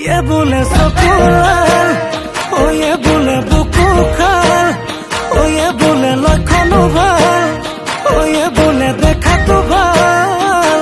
ये बोले सकुलाल ओ ये बोले बुकु खाल ओ ये बोले लखनऊ भाल ओ ये बोले देखा तो भाल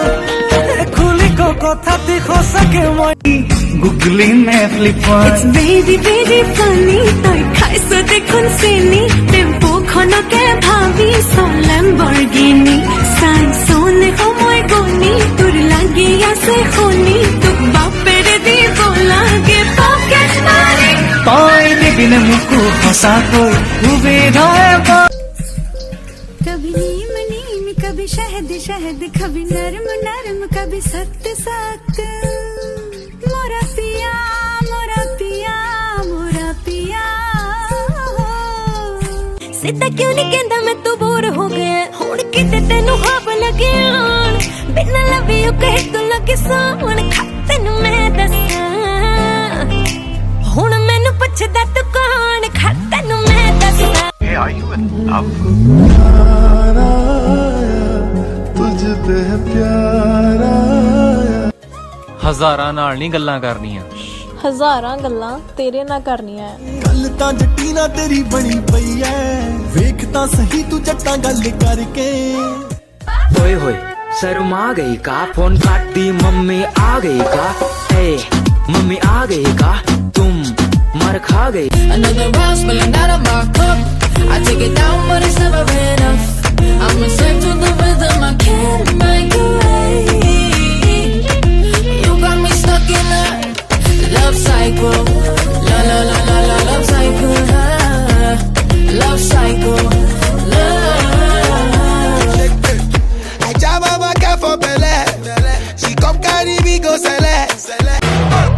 खुली को कथा दिखो सके मोई गुगली में flipper It's very very funny তোই খাইছ দেখুন সিনি টেম্পো খনকে ভাবি সো ল্যাম্বরগিনি সাই সোনে সময় গনি তোর লাগি আছে খনি তোক বাপের দিব লাগে পকেট মারি तोय दिबिने मुकु हसा कोई उबे रहे कभी नीम नीम कभी शहद शहद कभी नरम नरम कभी सख्त सख्त मोरा पिया मोरा पिया मोरा पिया सीधा क्यों नहीं कहता मैं तू बोर हो गया हुण किते तेनू हाप लगे आन बिना लवी यू कहे तू लगे सावन तैनू मैं दसा हुण मैनू पुछदा तू कौन तैनू मैं दसा Hey, are you in love? ਹਜ਼ਾਰਾਂ ਨਾਲ ਨਹੀਂ ਗੱਲਾਂ ਕਰਨੀਆਂ ਹਜ਼ਾਰਾਂ ਗੱਲਾਂ ਤੇਰੇ ਨਾਲ ਕਰਨੀਆਂ ਗੱਲ ਤਾਂ ਜੱਟੀ ਨਾ ਤੇਰੀ ਬਣੀ ਪਈ ਐ ਵੇਖ ਤਾਂ ਸਹੀ ਤੂੰ ਜੱਟਾਂ ਗੱਲ ਕਰਕੇ ओए होए शर्मा गई का फोन काट दी मम्मी आ गई का ए मम्मी आ गई का तुम मर खा गई Another round spilling out of my cup. I take it down, but it's never enough. I'm a slave to the rhythm, I can't make it right. You got me stuck in a love cycle. La la la la la, love cycle. Love cycle. I jam on my cat for Bele. She come carry me go select.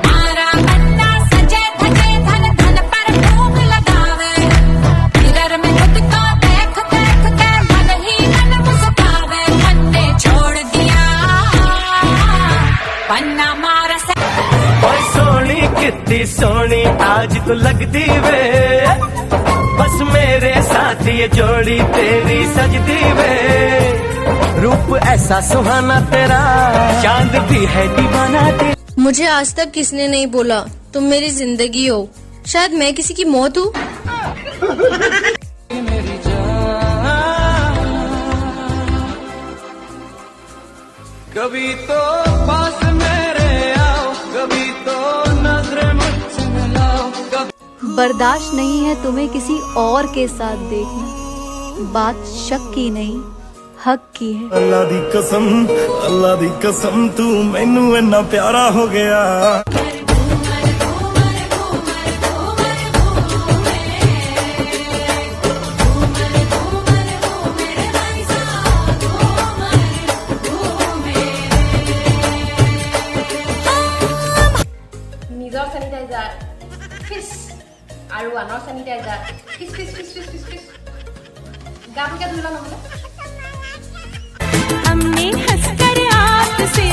मारा बन्ना सजे धजे धन धन पर खूब लगावे mirror में खुद को देख देख के मन ही मन मुस्कावे मन्ने छोड़ दिया बन्ना मारा ओए सोनी कितनी सोनी आज तो लगती वे बस मेरे साथ ये जोड़ी तेरी सजती वे रूप ऐसा सुहाना तेरा चांद भी है दीवाना तेरा मुझे आज तक किसने नहीं बोला तुम मेरी जिंदगी हो शायद मैं किसी की मौत हूँ कभी तो पास मेरे आओ कभी तो नजरें मुझसे मिलाओ बर्दाश्त नहीं है तुम्हें किसी और के साथ देखना बात शक की नहीं हक की है अल्लाह दी कसम तू मैनू इन्ना प्यारा हो गया নিজৰ স্যানিটাইজাৰ ফিস আৰু আনৰ স্যানিটাইজাৰ ফিস ফিস ফিস ফিস ফিস ফিস গাটোকে ধুলা নহলে हमने हंसकर आपसे